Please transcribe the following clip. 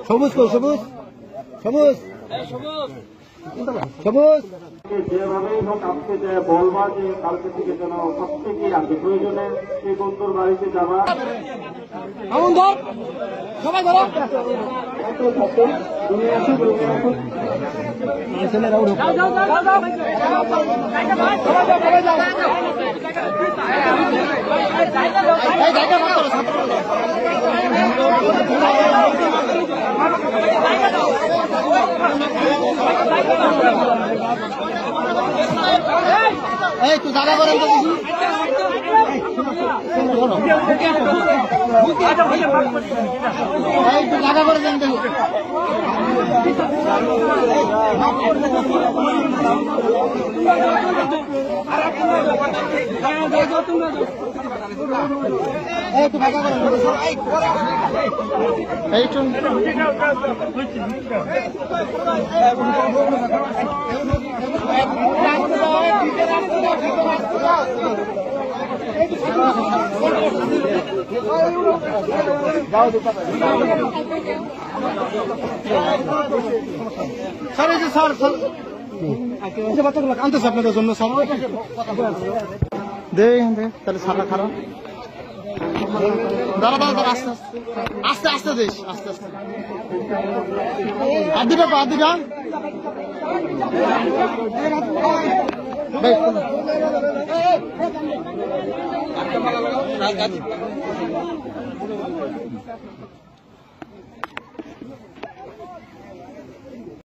সবুজ কই সবুজ সবুজ সবুজ যেভাবেই হোক আজকে যে বলবা যে কালকে থেকে যেন প্রত্যেকেই আসে প্রয়োজনে সেই বন্ধুর বাড়িতে যাবা সবাই ধরো এই তুই জায়গা করেন তো এই তুই জায়গা করে দেন দেখো এই তুই জায়গা করেন এই চুন স্যার এই যে স্যার বাচ্চাগুলো কানতেছে আপনাদের জন্য স্যার দে তাহলে সারা খারাপ দাঁড়া দাঁড়া দাঁড়া আস্তে আস্তে আস্তে দিস আস্তে আস্তে আর দিটা পা দিটা